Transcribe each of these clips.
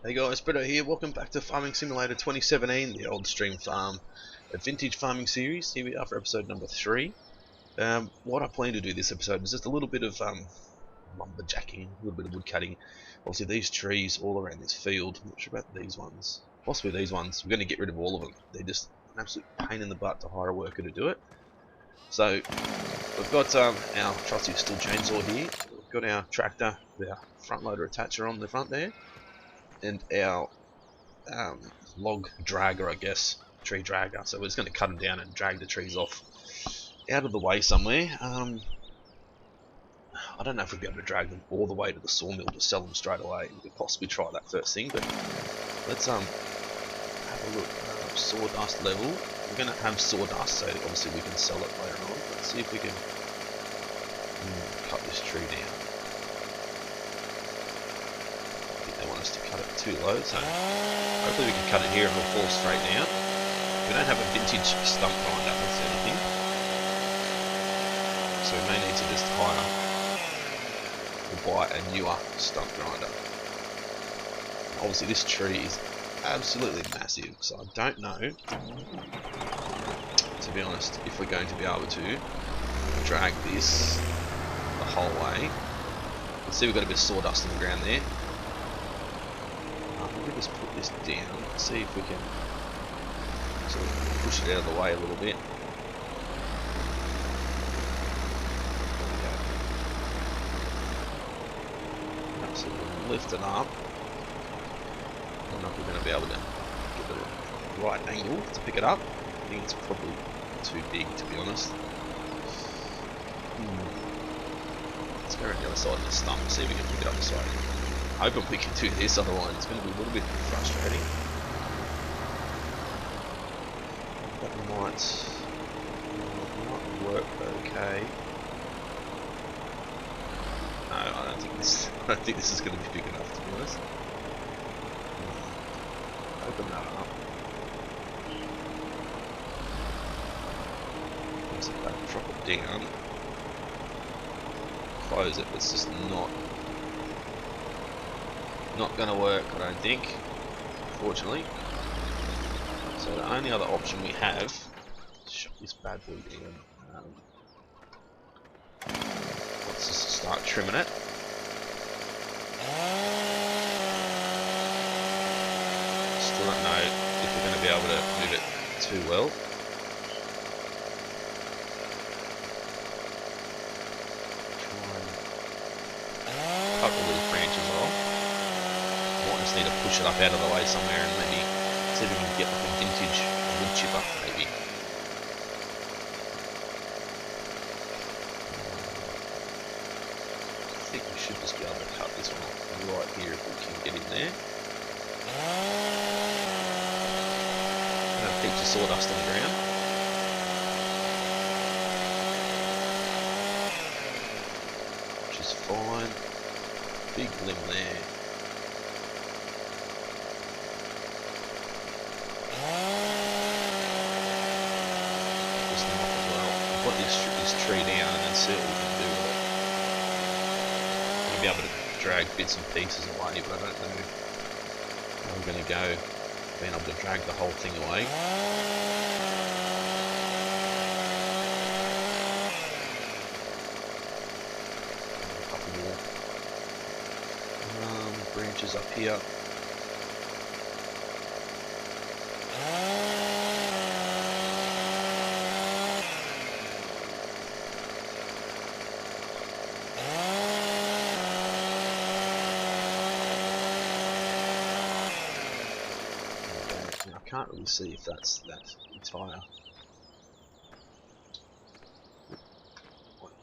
Hey guys, Brito here. Welcome back to Farming Simulator 2017, the old stream farm, a vintage farming series. Here we are for episode number 3. What I plan to do this episode is just a little bit of lumberjacking, a little bit of wood cutting. Obviously these trees all around this field, I'm not sure about these ones, possibly these ones, we're going to get rid of all of them. They're just an absolute pain in the butt to hire a worker to do it. So we've got our trusty steel chainsaw here, we've got our tractor with our front loader attacher on the front there, and our log dragger, I guess, tree dragger. So we're just going to cut them down and drag the trees off out of the way somewhere. I don't know if we'd be able to drag them all the way to the sawmill to sell them straight away. We could possibly try that first thing, but let's have a look. Sawdust level. We're going to have sawdust, so obviously we can sell it later on. Let's see if we can cut this tree down. They want us to cut it too low, so hopefully we can cut it here and it'll fall straight down. We don't have a vintage stump grinder, that's anything, so we may need to just hire or buy a newer stump grinder. Obviously this tree is absolutely massive, so I don't know, to be honest, if we're going to be able to drag this the whole way. Let's see, we've got a bit of sawdust on the ground there. Let me just put this down, see if we can sort of push it out of the way a little bit. There we go. So we'll lift it up. I don't know if we're going to be able to get the right angle to pick it up. I think it's probably too big, to be honest. Let's go around the other side of the stump and see if we can pick it up this way. I hope we can do this, otherwise it's going to be a little bit frustrating. That might work okay. No, I don't think this is going to be big enough, to be honest. Open that up. Once I drop it down, close it. It's just not going to work, I don't think, unfortunately. So the only other option we have is shut this bad boy down. Let's just start trimming it. Still don't know if we're going to be able to move it too well. Try and cut the little branches off. Need to push it up out of the way somewhere and maybe see if we can get like a vintage wood chipper, maybe. I think we should just be able to cut this one off right here if we can get in there. And heaps of sawdust on the ground. Which is fine. Big limb there. This tree down and then see what we can do with it. We'll be able to drag bits and pieces away, but I don't know how we're going to go being able to drag the whole thing away. A couple more branches up here. I can't really see if that's that entire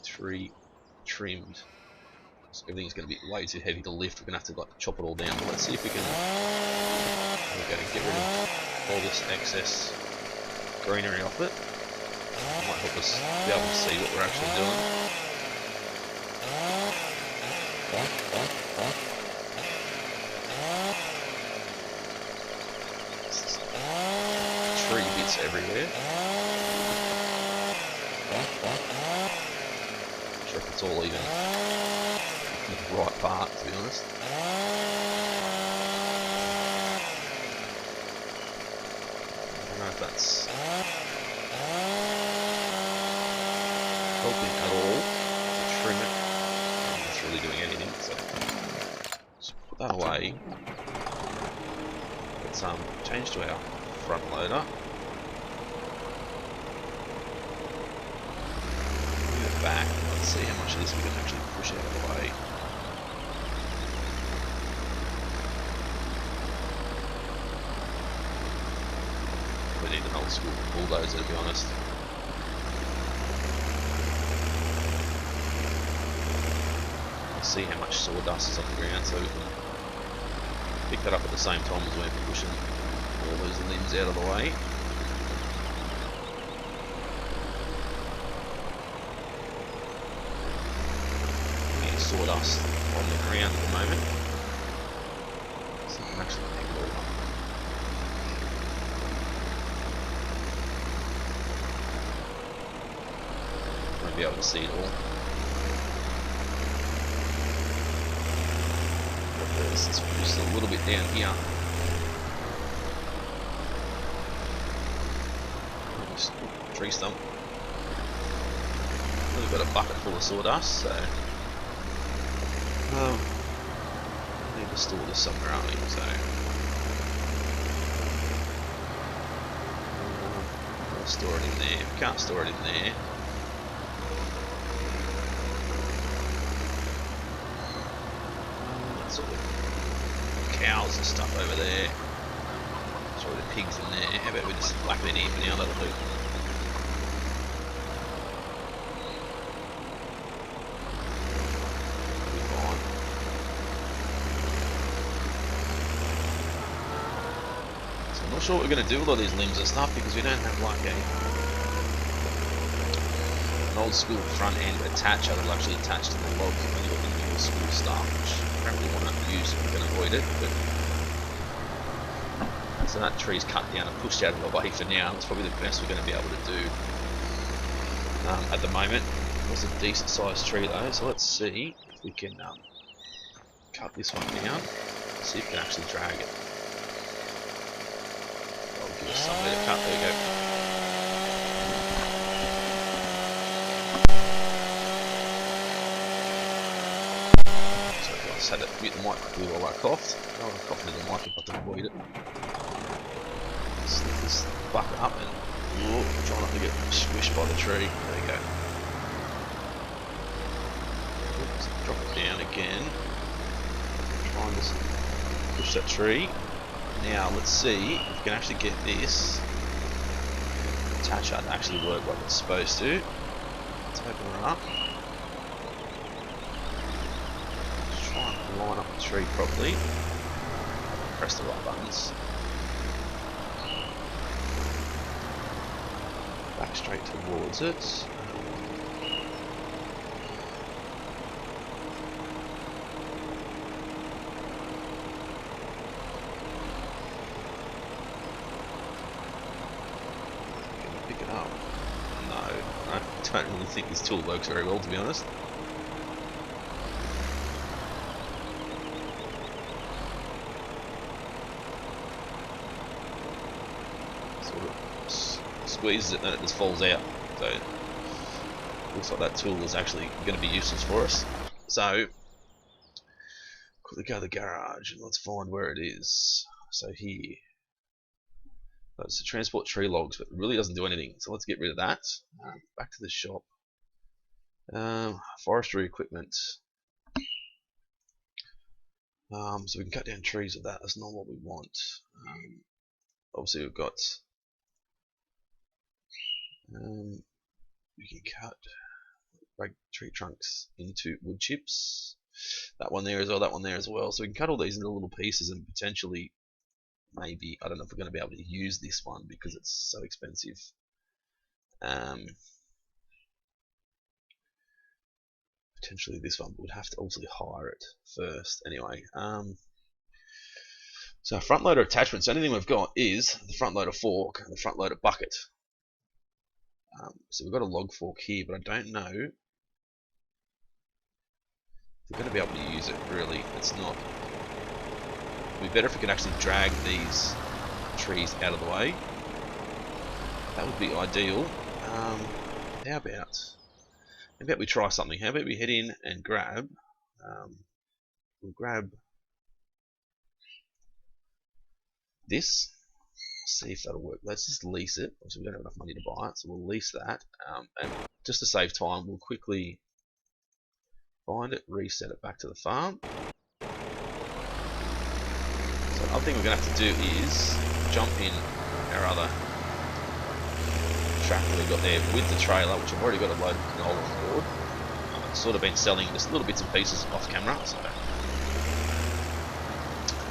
tree trimmed. Everything's going to be way too heavy to lift. We're going to have to like chop it all down. But let's see if we can. We're going to get rid of all this excess greenery off it. It might help us be able to see what we're actually doing. Tree bits everywhere. Not sure if it's all even the right part, to be honest. if that's helping at all. Trim it. It's really doing anything, so just put that away. Let's change to our front loader. Move it back. Let's see how much of this we can actually push out of the way. We need an old school bulldozer, to be honest. Let's see how much sawdust is on the ground so we can pick that up at the same time as we're pushing all those limbs out of the way. Getting sawdust on the ground at the moment, so we can actually pick it all up. Won't be able to see it all. It's just a little bit down here. Just tree stump. We've got a bucket full of sawdust, so I need to store this somewhere, aren't we? So we'll store it in there. We can't store it in there. That's all the cows and stuff over there. Sorry, the pigs in there. How about we just whack it in here for now? That'll do. That'll be fine. So I'm not sure what we're going to do with all these limbs and stuff because we don't have like an old school front end attacher that'll actually attach to the logs when you've got the newer school stuff, which I don't really want to use if we can avoid it. But so that tree's cut down and pushed out of the way for now. That's probably the best we're going to be able to do at the moment. It's a decent sized tree though, so let's see if we can cut this one down. See if we can actually drag it. That'll give us somewhere to cut. There we go. I just had to mute the mic quickly while I coughed. I don't want to cough into the mic if I can avoid it. Just lift this bucket up and try not to get squished by the tree. There we go. Oops, drop it down again. Try and just push that tree. Now let's see if we can actually get this attacher to actually work like it's supposed to. Let's open her up. Line up the tree properly. Press the right buttons. Back straight towards it. Can we pick it up? No, I don't really think this tool works very well, to be honest. Squeezes it and then it just falls out. So looks like that tool is actually going to be useless for us. So quickly go to the garage and let's find where it is. So here, that's to transport tree logs, but it really doesn't do anything. So let's get rid of that. Back to the shop. Forestry equipment. So we can cut down trees with that. That's not what we want. Obviously we've got. We can break tree trunks into wood chips. That one there as well, that one there as well. So we can cut all these into little pieces and potentially, maybe, I don't know if we're going to be able to use this one because it's so expensive. Potentially this one, but we'd have to also hire it first anyway. So front loader attachments, the only thing we've got is the front loader fork and the front loader bucket. So we've got a log fork here, but I don't know if we're going to be able to use it, really. It's not. It'd be better if we could actually drag these trees out of the way. That would be ideal. How about we try something? How about we head in and grab? We'll grab this. See if that'll work. Let's just lease it. Obviously, we don't have enough money to buy it, so we'll lease that. And just to save time, we'll quickly find it, reset it back to the farm. So another thing we're going to have to do is jump in our other tractor we've got there with the trailer, which I've already got a load of canola on board. I've sort of been selling just little bits and pieces off camera, so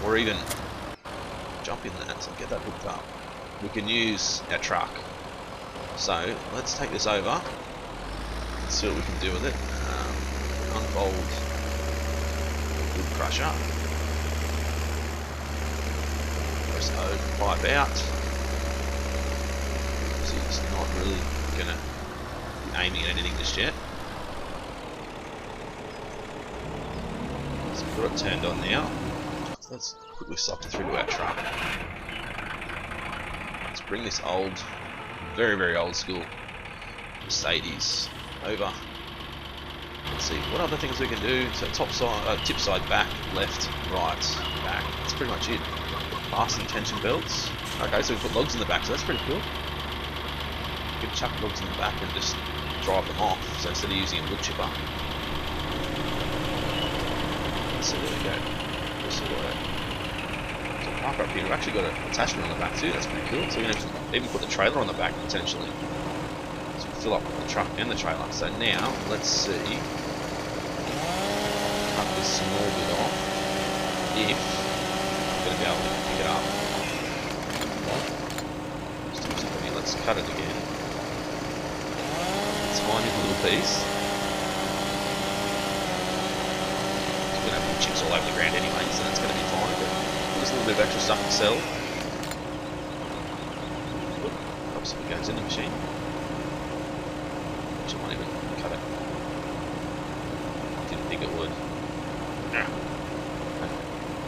or even jump in that, so get that hooked up. We can use our truck. So let's take this over and see what we can do with it. Unfold the wood crusher. Press O, pipe out. See, it's not really gonna be aiming at anything just yet. So we've got it turned on now. So let's quickly soft it through to our truck. Let's bring this old, very, very old school Mercedes over. Let's see what other things we can do. So top side, tip side back, left, right, back. That's pretty much it. Fasten tension belts. Okay, so we put logs in the back, so that's pretty cool. You can chuck logs in the back and just drive them off. So instead of using a wood chipper. So there we go. So park up here. We've actually got an attachment on the back too. That's pretty cool. So we're going to even put the trailer on the back potentially. So we'll fill up the truck and the trailer. So now let's see. Cut this small bit off. If we're going to be able to pick it up. Let's cut it again. Tiny little piece. It's going to have chips all over the ground anyway, so that's going to be fine. But just a little bit of extra stuff to sell. Obviously it goes in the machine. Which I might even cut it. Didn't think it would.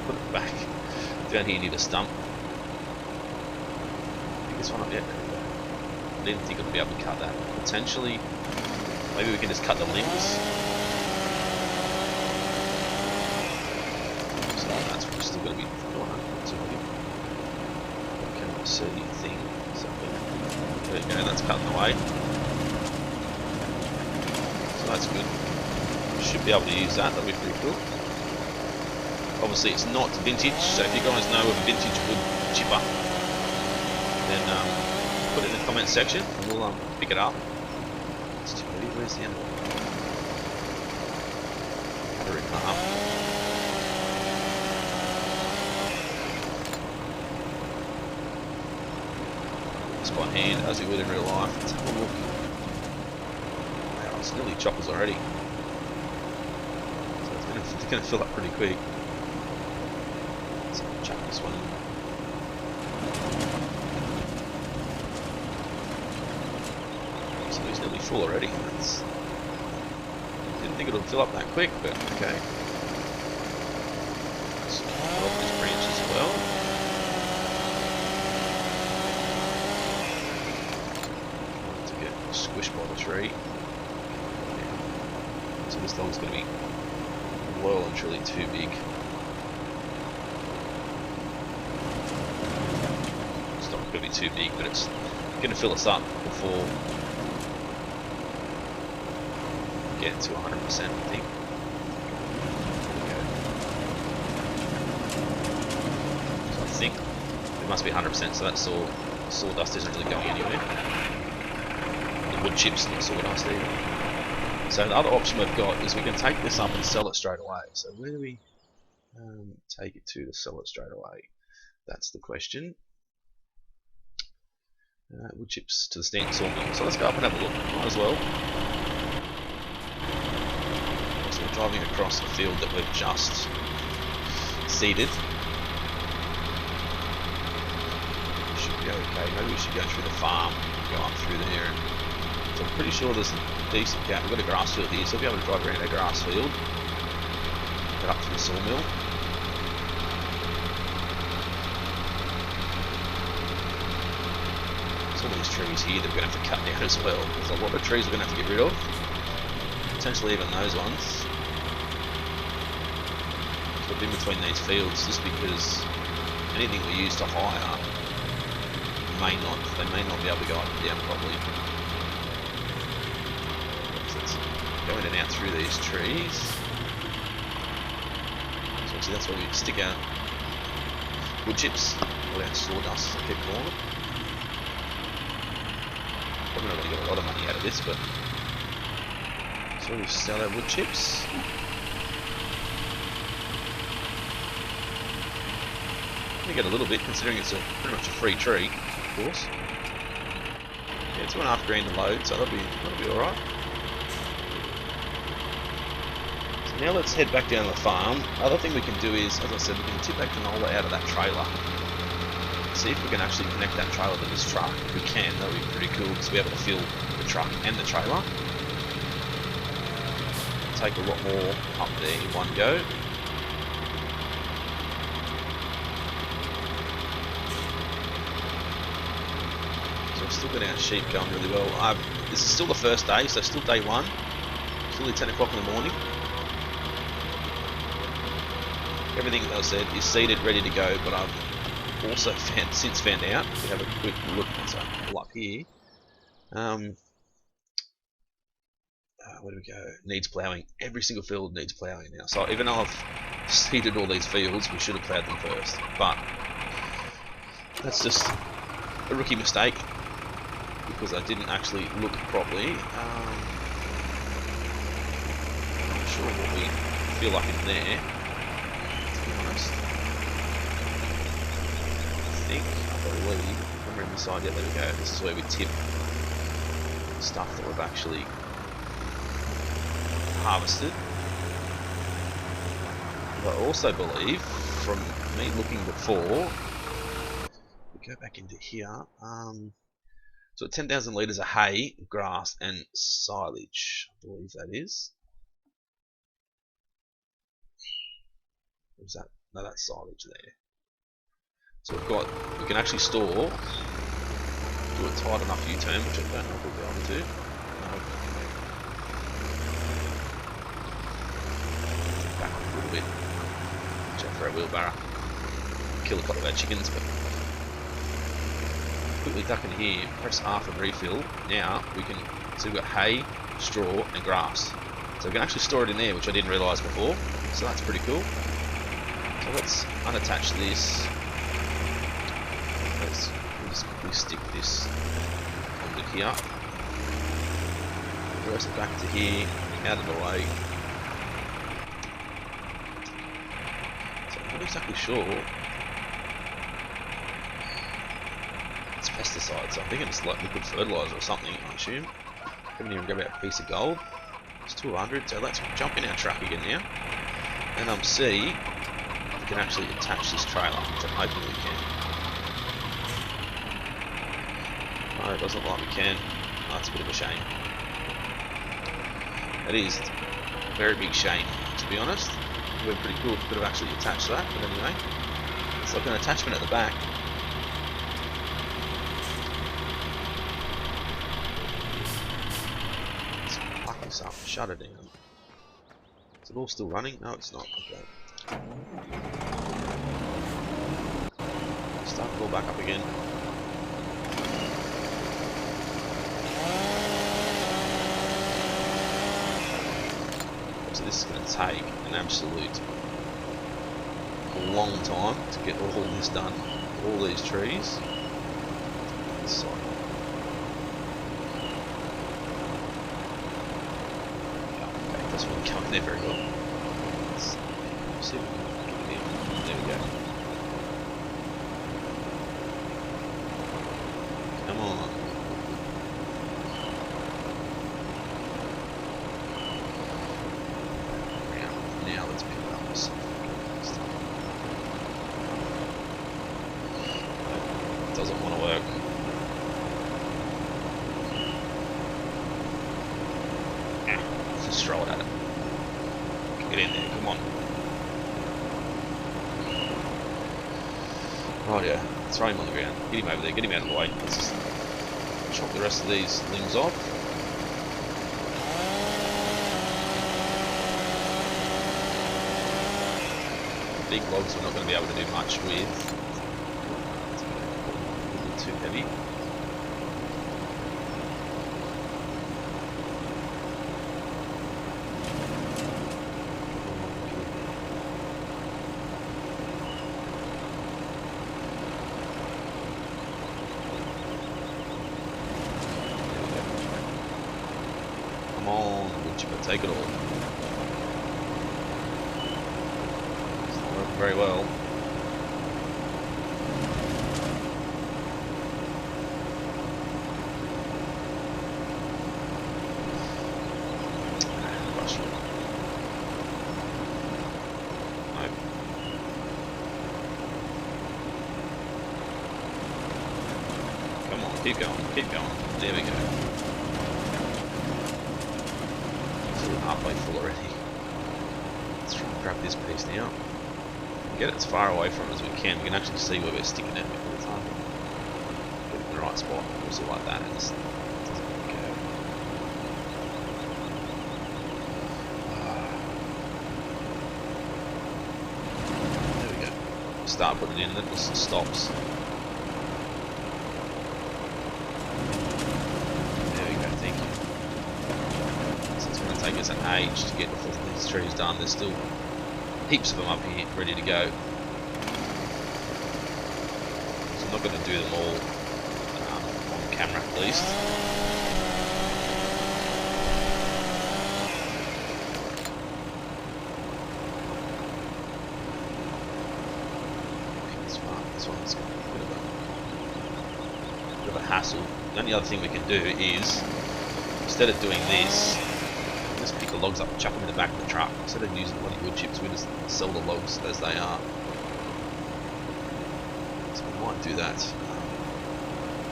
Put it back. Down here near the stump. Pick this one up yet. I didn't think I'd be able to cut that. Potentially, maybe we can just cut the limbs. So that's still going to be 200. Cannot see thing. There you go, that's cutting away. So that's good. Should be able to use that. That'll be pretty cool. Obviously, it's not vintage, so if you guys know of a vintage wood chipper, then put it in the comment section and we'll pick it up. It's too heavy. Where's the end? Battery up. Just by hand, as you would in real life. Let's have a look. Wow, it's nearly choppers already. So it's going to fill up pretty quick. So chuck this one in. So he's nearly full already. Didn't think it would fill up that quick, but okay. Let's cut off this branch as well. To get squished by the tree. So this log's going to be well and truly too big. It's not going to be too big, but it's going to fill us up before getting to 100%, I think. So I think it must be 100%, so that sawdust isn't really going anywhere. The wood chips and the sawdust either. So the other option we've got is we can take this up and sell it straight away. So where do we take it to sell it straight away? That's the question. Wood chips to the stand sawmill. So let's go up and have a look. Might as well. So we're driving across the field that we've just seeded. Should be okay. Maybe we should go through the farm, go up through there. So I'm pretty sure there's a decent gap. We've got a grass field here, so we'll be able to drive around a grass field. Get up to the sawmill. There's all these trees here that we're going to have to cut down as well. There's a lot of trees we're going to have to get rid of. Potentially even those ones. Put in between these fields just because anything we use to hire they may not be able to go up and down properly. So let's go in and out through these trees. So obviously that's where we stick our wood chips, or our sawdust as I keep calling it. Probably not going to get a lot of money out of this, but so we sell our wood chips. We get a little bit, considering it's pretty much a free tree, of course. Yeah, $2.5 grand to load, so that'll be all right. So now let's head back down to the farm. Other thing we can do is, as I said, we can tip that canola out of that trailer. See if we can actually connect that trailer to this truck. If we can, that'll be pretty cool because we'll be able to fill the truck and the trailer. Take a lot more up there in one go. Still got our sheep going really well. This is still the first day, so still day one. Still at 10 o'clock in the morning. Everything, as I said, is seeded, ready to go, but I've also since found out, if we have a quick look once I pull up here, where do we go? Needs ploughing. Every single field needs ploughing now. So even though I've seeded all these fields, we should have ploughed them first. But that's just a rookie mistake, because I didn't actually look properly. I'm not sure what we feel like in there, to be honest. I believe, from around the side, yeah, there we go. This is where we tip stuff that we've actually harvested. But I also believe, from me looking before, we go back into here. So 10,000 litres of hay, grass, and silage, I believe that is. Or is that? No, that's silage there. So we can actually store, do a tight enough U-turn, which I don't know if we'll be able to do. Back up a little bit. Check for our wheelbarrow. Kill a couple of our chickens, but quickly duck in here, press R for refill. Now we can see we've got hay, straw, and grass. So we can actually store it in there, which I didn't realise before. So that's pretty cool. So let's unattach this. We'll just quickly stick this onto here. Press it back to here, out of the way. So I'm not exactly sure. Pesticide, so I'm thinking it's like liquid fertilizer or something, I assume. Come in here and grab out a piece of gold. It's 200, so let's jump in our truck again now and see if we can actually attach this trailer, which I'm hoping we can. No, it doesn't look like we can. Oh, that's a bit of a shame. It is a very big shame, to be honest. It would be pretty cool if we could have actually attached that, but anyway. It's like an attachment at the back. Up, shut it down. Is it all still running? No, it's not. Okay. Start it all back up again. So this is going to take an absolute long time to get all this done. All these trees. This side. Doesn't really come in there very well. Let's see if we can get it in. There we go. Come on. Now let's pick it up this stuff. It doesn't want to work. Just throw it at it. Get in there, come on. Right, yeah. Throw him on the ground. Get him over there, get him out of the way. Let's just chop the rest of these limbs off. Big logs we're not going to be able to do much with. A little too heavy. Come on, wood chipper, take it all. It's not working very well. Frustrating. Nope. Come on, keep going, keep going. There we go. Halfway full already. Let's try and grab this piece now. Get it as far away from it as we can. We can actually see where we're sticking it all the time. Get it in the right spot. Also like that. It just doesn't go. There we go. Start putting it in and it just stops. Take us an age to get these trees done. There's still heaps of them up here ready to go. So I'm not going to do them all on camera at least. This one's going to be a bit of a hassle. The only other thing we can do is, instead of doing this, just pick the logs up and chuck them in the back of the truck. Instead of using bloody wood chips, we just sell the logs as they are. So we might do that.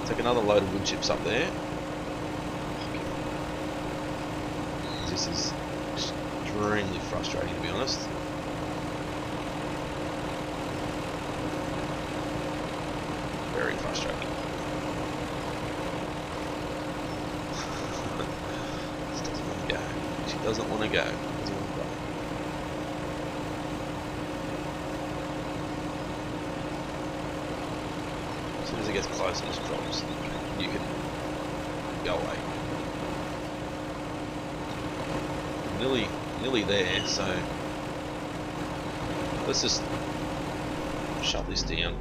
Take another load of wood chips up there. This is extremely frustrating, to be honest. Very frustrating. Doesn't want to go. As soon as it gets close, it just drops. You can go away. Nearly there. So let's just shut this down.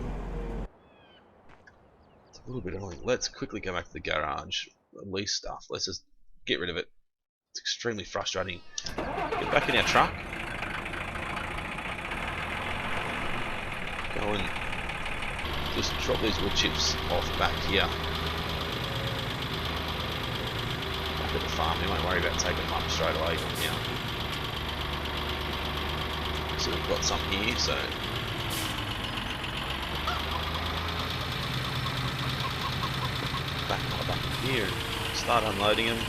It's a little bit annoying. Let's quickly go back to the garage. Lease stuff. Let's just get rid of it. It's extremely frustrating. Get back in our truck. Go and just drop these wood chips off back here. Back at the farm. We won't worry about taking them up straight away now. So we've got some here, so back here and start unloading them.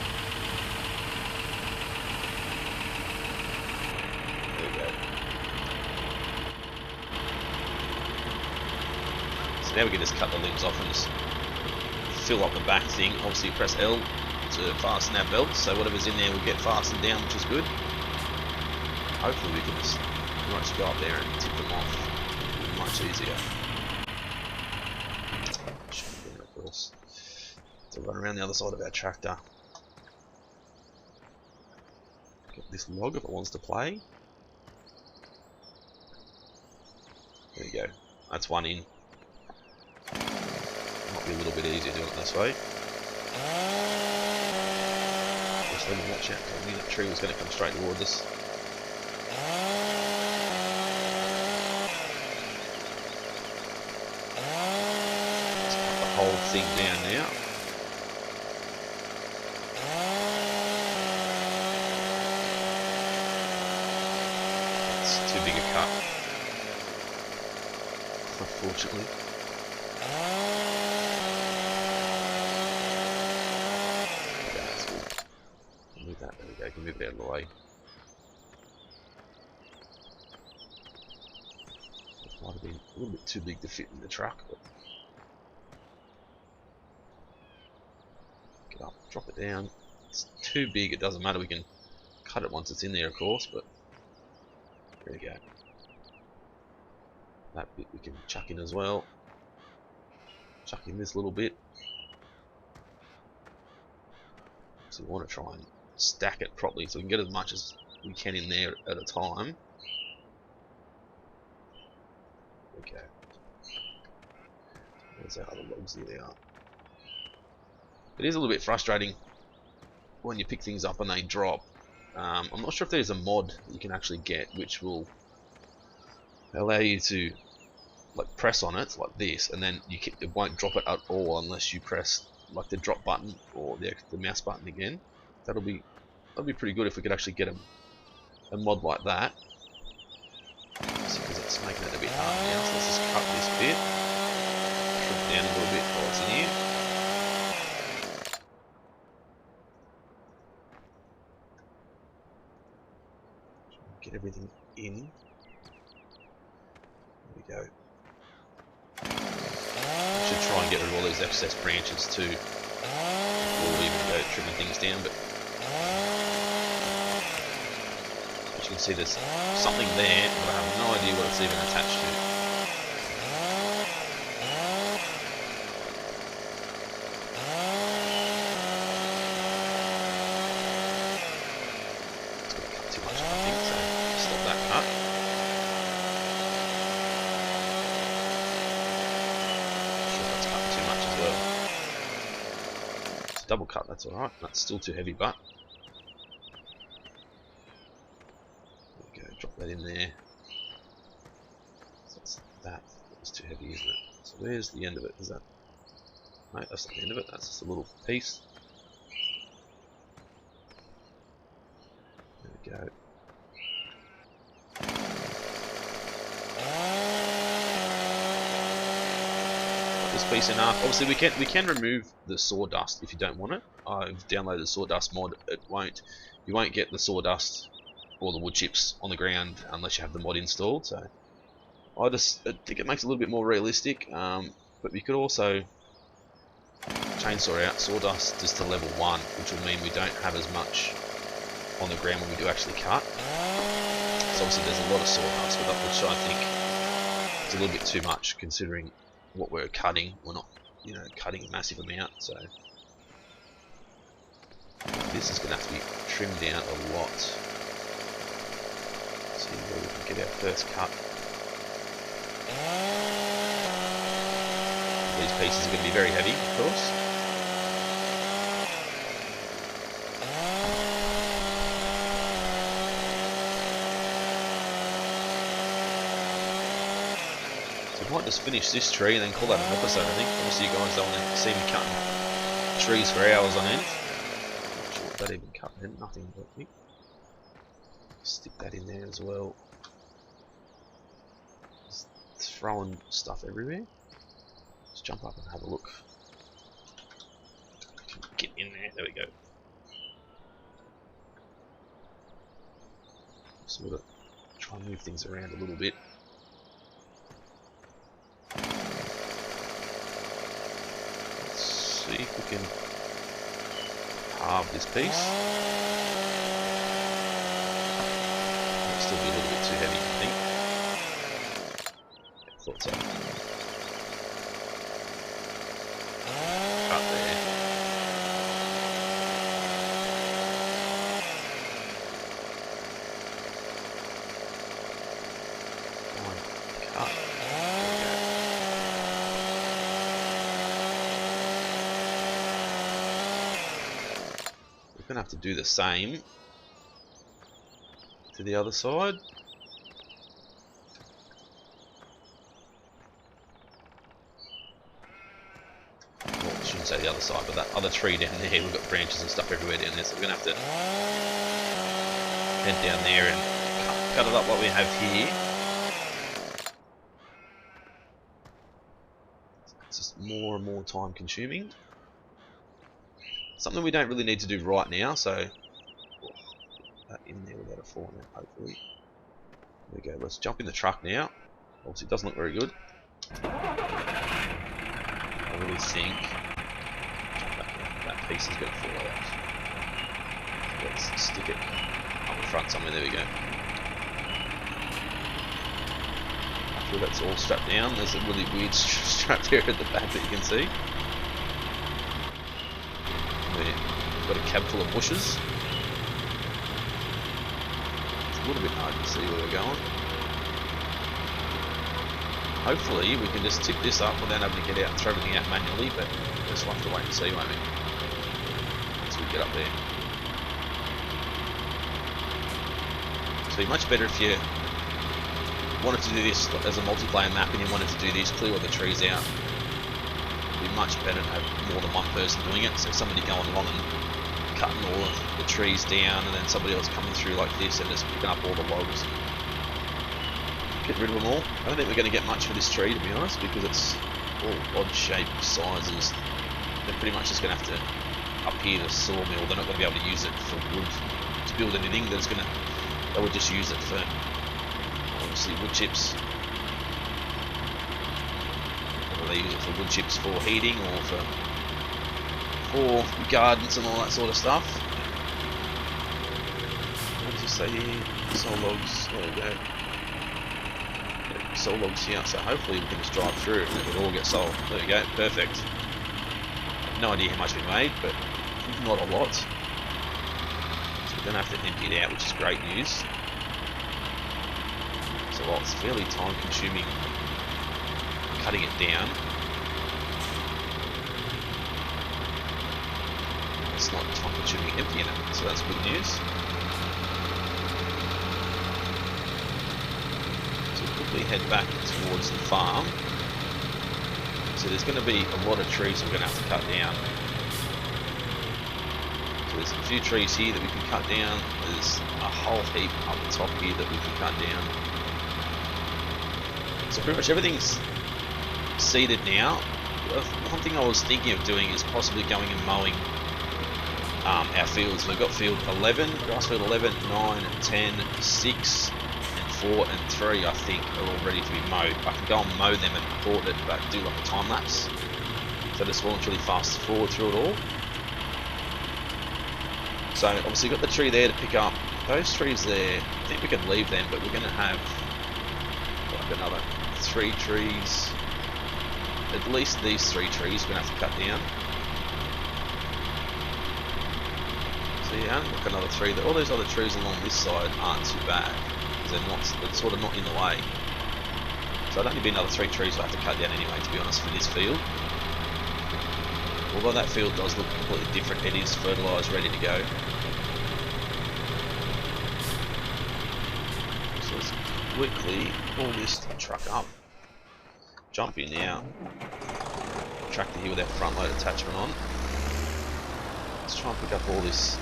Now we can just cut the limbs off and just fill up the back thing. Obviously you press L to fasten our belts, so whatever's in there will get fastened down, which is good. Hopefully we can just go up there and tip them off much easier. Should have been, of course, to run around the other side of our tractor. Get this log if it wants to play. There you go. That's one in. Might be a little bit easier doing it this way. Just let me watch out. I knew that tree was going to come straight towards us. Let's cut the whole thing down now. It's too big a cut, unfortunately. Move that, there we go, can move it out of the way. It might have been a little bit too big to fit in the truck, but Pick it up, drop it down. It's too big, it doesn't matter, we can cut it once it's in there of course, but there we go. That bit we can chuck in as well. Chuck in this little bit. So we want to try and stack it properly so we can get as much as we can in there at a time. There we go. Where's our other logs? Here they are. It is a little bit frustrating when you pick things up and they drop. I'm not sure if there's a mod that you can actually get which will allow you to like press on it like this, and then it won't drop it at all unless you press like the drop button or the mouse button again. That'll be pretty good if we could actually get a mod like that. Because it's making it a bit hard now. So let's just cut this bit, trim it down a little bit while it's in here. Get everything in. There we go. Should try and get rid of all those excess branches too before we even go trimming things down. But as you can see, there's something there, but I have no idea what it's even attached to. It's going to cut too much, I think, so stop that cut. Double cut, that's alright. That's still too heavy, but there we go, drop that in there. So that was too heavy, isn't it? So where's the end of it? Is that? No, that's not the end of it, that's just a little piece. There we go. This piece in half. Obviously we can remove the sawdust if you don't want it. I've downloaded the sawdust mod. You won't get the sawdust or the wood chips on the ground unless you have the mod installed. So I think it makes it a little bit more realistic. But we could also chainsaw out sawdust just to level 1, which will mean we don't have as much on the ground when we do actually cut. So obviously there's a lot of sawdust, but which I think is a little bit too much considering what we're cutting. We're not, cutting a massive amount, so this is going to have to be trimmed down a lot. Let's see where we can get our first cut. These pieces are going to be very heavy, of course. I might just finish this tree and then call that an episode, I think. Obviously you guys don't want to see me cutting trees for hours on end. Not sure what that even cut meant, nothing but me. Stick that in there as well. Just throwing stuff everywhere. Let's jump up and have a look. Get in there, there we go. Sort of try and move things around a little bit. See if we can halve this piece. It'll still be a little bit too heavy, I think. I thought so. Cut there. Cut. We're going to have to do the same to the other side. Well, I shouldn't say the other side, but that other tree down there, we've got branches and stuff everywhere down there, so we're going to have to head down there and cut it up like we have here. It's just more and more time consuming. Something we don't really need to do right now, so that in there without a falling out, hopefully. There we go, let's jump in the truck now. Obviously it doesn't look very good. I really think jump back piece is going to fall out. Let's stick it up the front somewhere. There we go. After that's all strapped down, there's a really weird strap there at the back that you can see. We've got a cab full of bushes. It's a little bit hard to see where we're going. Hopefully we can just tip this up without having to get out and throw everything out manually, but just we'll have to wait and see, won't we? Once we get up there. So it'd be much better if you wanted to do this as a multiplayer map and you wanted to do this, clear all the trees out. It'd be much better to have more than one person doing it, so somebody going along and cutting all of the trees down and then somebody else coming through like this and just picking up all the logs. Get rid of them all. I don't think we're going to get much for this tree, to be honest, because it's all odd shaped sizes. They're pretty much just going to have to up here the sawmill. They're not going to be able to use it for wood to build anything. They would just use it for obviously wood chips. Whether they use it for wood chips for heating or for gardens and all that sort of stuff. What does it say here? Saw logs. There we go. Saw logs here, so hopefully we can just drive through it and it will all get sold. There we go, perfect. No idea how much we made, but not a lot. So we don't have to empty it out, which is great news. So while it's fairly time consuming cutting it down, it's not time consuming emptying it, so that's good news. Head back towards the farm. So there's going to be a lot of trees we're going to have to cut down. So there's a few trees here that we can cut down. There's a whole heap up the top here that we can cut down. So pretty much everything's seeded now. One thing I was thinking of doing is possibly going and mowing our fields. We've got field 11, grass field 11, 9, 10, 6, 4 and 3 I think are all ready to be mowed. I can go and mow them and record it, but do like a time lapse. So this won't really fast forward through it all. So obviously got the tree there to pick up. Those trees there, I think we can leave them, but we're going to have like another 3 trees. At least these 3 trees we're going to have to cut down. So yeah, look, another 3. All those other trees along this side aren't too bad. They're sort of not in the way. So it'd only be another 3 trees I have to cut down anyway, to be honest, for this field. Although that field does look completely different, it is fertilised, ready to go. So let's quickly pull this truck up, jump in now, tractor here with our front load attachment on. Let's try and pick up all this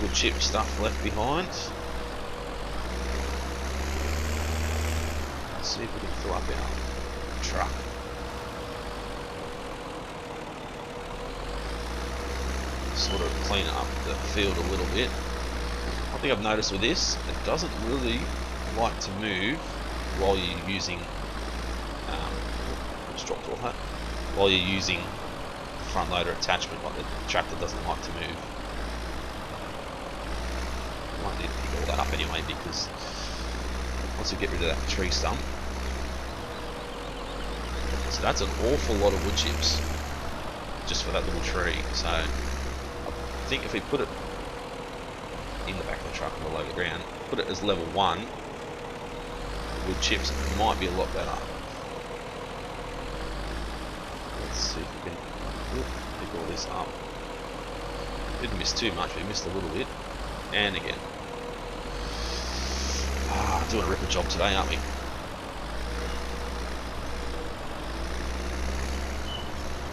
wood chip stuff left behind. See if we can fill up our truck. Sort of clean up the field a little bit. One thing I've noticed with this, it doesn't really like to move while you're using just dropped all that. While you're using the front loader attachment, like the tractor doesn't like to move. I might need to pick all that up anyway, because once we get rid of that tree stump. So that's an awful lot of wood chips just for that little tree. So I think if we put it in the back of the truck and below the ground, put it as level 1 wood chips, it might be a lot better. Let's see if we can pick all this up. Didn't miss too much, but we missed a little bit. And again. Doing a ripper job today, aren't we?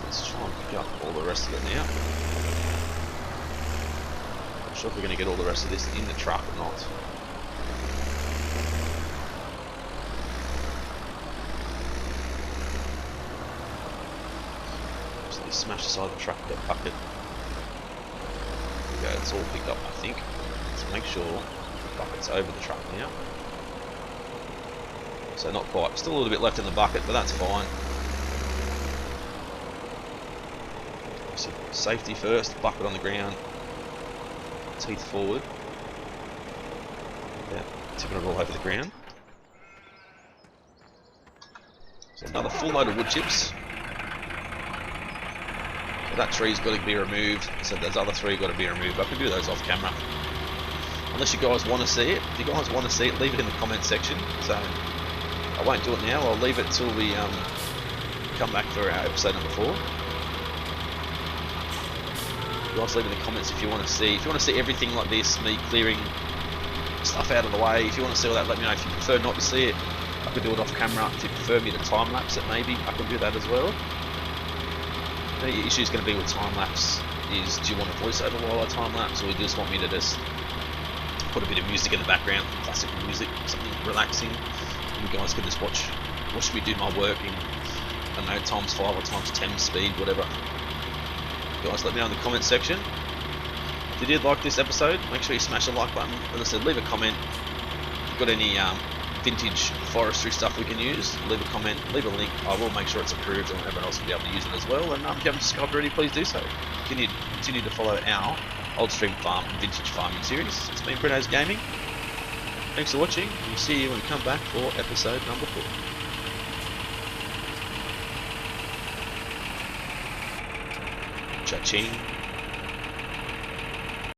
Let's try and pick up all the rest of it now. Not sure if we're going to get all the rest of this in the truck or not. Just smash the side of the truck with that bucket. There we go, it's all picked up, I think. Let's make sure the bucket's over the truck now. So not quite, still a little bit left in the bucket, but that's fine. So safety first, bucket on the ground, teeth forward. Yeah, tipping it all over the ground. So another full load of wood chips. So that tree's got to be removed. So those other three got to be removed. I can do those off camera. Unless you guys want to see it. If you guys want to see it, leave it in the comment section. So I won't do it now. I'll leave it till we come back for our episode number 4. You guys leave in the comments if you want to see. If you want to see everything like this, me clearing stuff out of the way. If you want to see all that, let me know. If you prefer not to see it, I could do it off camera. If you prefer me to time lapse it, maybe I could do that as well. The issue is going to be with time lapse is, do you want a voiceover while I time lapse, or you just want me to just put a bit of music in the background, classical music, something relaxing, and you guys can just watch me do my work in, I don't know, times 5 or times 10 speed, whatever. You guys let me know in the comment section. If you did like this episode, make sure you smash the like button. As I said, leave a comment. If you've got any vintage forestry stuff we can use, leave a comment, leave a link. I will make sure it's approved and everyone else will be able to use it as well. And if you haven't subscribed already, please do so. Continue to follow our Old Stream Farm and Vintage Farming series. It's been Bruno's Gaming. Thanks for watching. We'll see you when we come back for episode number 4. Cha-ching.